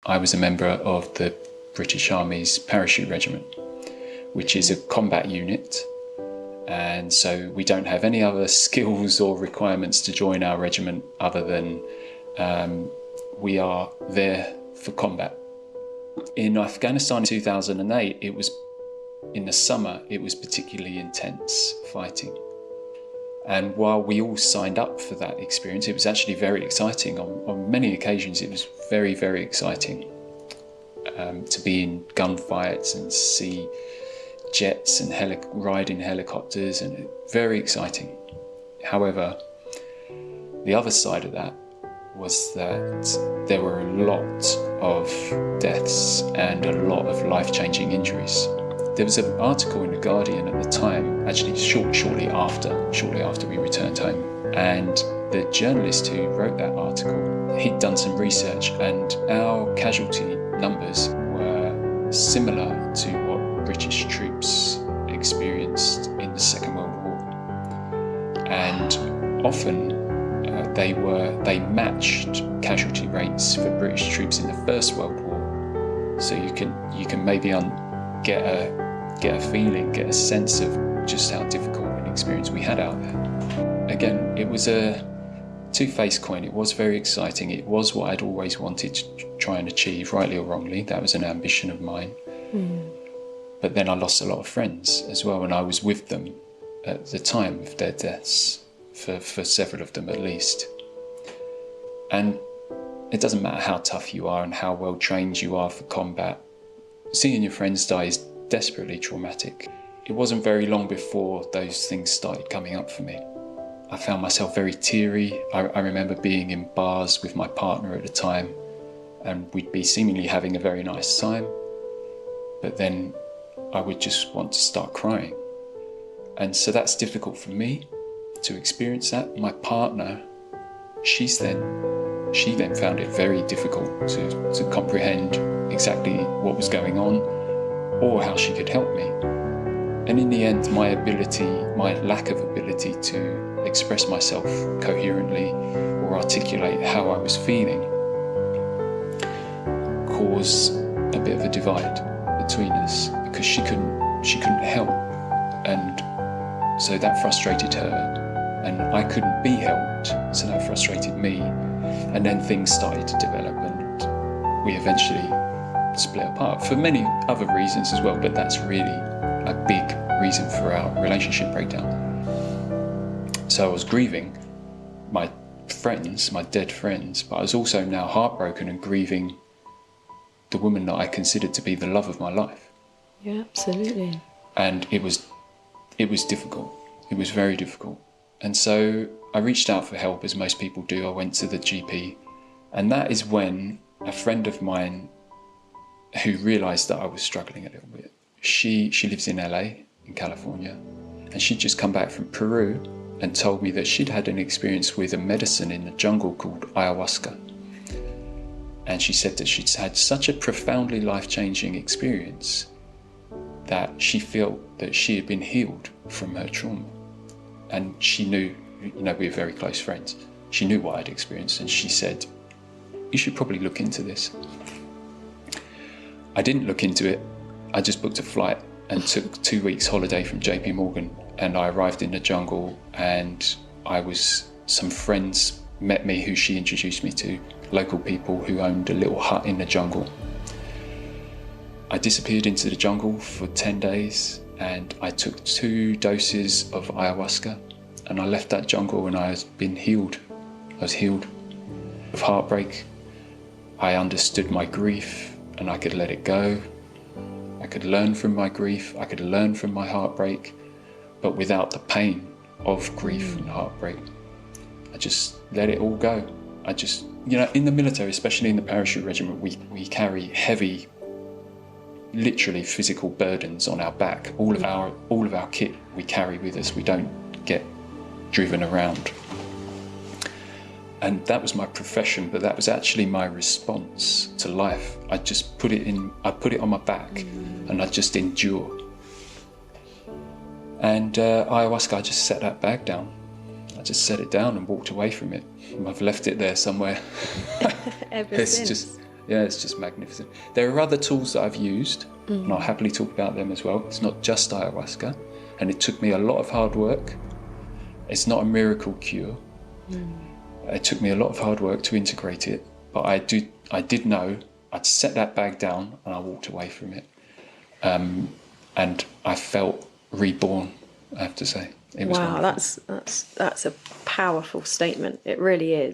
I was a member of the British Army's parachute regiment, which is a combat unit. And so we don't have any other skills or requirements to join our regiment other than we are there for combat. In Afghanistan in 2008, it was in the summer, it was particularly intense fighting. And while we all signed up for that experience, it was actually very exciting. On many occasions, it was very, very exciting to be in gunfights and see jets and ride in helicopters, and very exciting. However, the other side of that was that there were a lot of deaths and a lot of life-changing injuries. There was an article in The Guardian at the time, actually shortly after we returned home, and the journalist who wrote that article, he'd done some research, and our casualty numbers were similar to what British troops experienced in the Second World War. And often they matched casualty rates for British troops in the First World War. So you can maybe get a feeling, get a sense of just how difficult an experience we had out there. Again, it was a two-faced coin. It was very exciting. It was what I'd always wanted to try and achieve, rightly or wrongly. That was an ambition of mine. But then I lost a lot of friends as well, and I was with them at the time of their deaths, for several of them at least. And it doesn't matter how tough you are and how well trained you are for combat, seeing your friends die is desperately traumatic. It wasn't very long before those things started coming up for me. I found myself very teary. I remember being in bars with my partner at the time, and we'd be seemingly having a very nice time, but then I would just want to start crying. And so that's difficult for me to experience that. My partner, she then found it very difficult to comprehend exactly what was going on or how she could help me. And in the end, my lack of ability to express myself coherently or articulate how I was feeling caused a bit of a divide between us, because she couldn't help, and so that frustrated her, and I couldn't be helped, so that frustrated me. And then things started to develop, and we eventually split apart for many other reasons as well, but that's really a big reason for our relationship breakdown. So I was grieving my friends, my dead friends, but I was also now heartbroken and grieving the woman that I considered to be the love of my life. Yeah, absolutely. And it was difficult. It was very difficult. And so I reached out for help, as most people do. I went to the GP, and that is when a friend of mine who realised that I was struggling a little bit, she lives in LA, in California, and she'd just come back from Peru and told me that she'd had an experience with a medicine in the jungle called ayahuasca. And she said that she'd had such a profoundly life-changing experience that she felt that she had been healed from her trauma. And she knew, we were very close friends. She knew what I'd experienced, and she said, "You should probably look into this." I didn't look into it. I just booked a flight and took 2 weeks holiday from JP Morgan, and I arrived in the jungle, and some friends met me who she introduced me to, local people who owned a little hut in the jungle. I disappeared into the jungle for 10 days, and I took 2 doses of ayahuasca, and I left that jungle and I was healed. I was healed of heartbreak. I understood my grief and I could let it go. I could learn from my grief, I could learn from my heartbreak, but without the pain of grief and heartbreak. I just let it all go. I just, in the military, especially in the parachute regiment, we carry heavy, literally physical burdens on our back. All of our kit we carry with us. We don't get driven around. And that was my profession, but that was actually my response to life. I just put it on my back, and I just endure. And ayahuasca, I just set that bag down. I just set it down and walked away from it. I've left it there somewhere. Ever since. Yeah, it's just magnificent. There are other tools that I've used, and I'll happily talk about them as well. It's not just ayahuasca, and it took me a lot of hard work. It's not a miracle cure. It took me a lot of hard work to integrate it, but I did know I'd set that bag down and I walked away from it. And I felt reborn, I have to say. It was wow, wonderful. that's a powerful statement. It really is.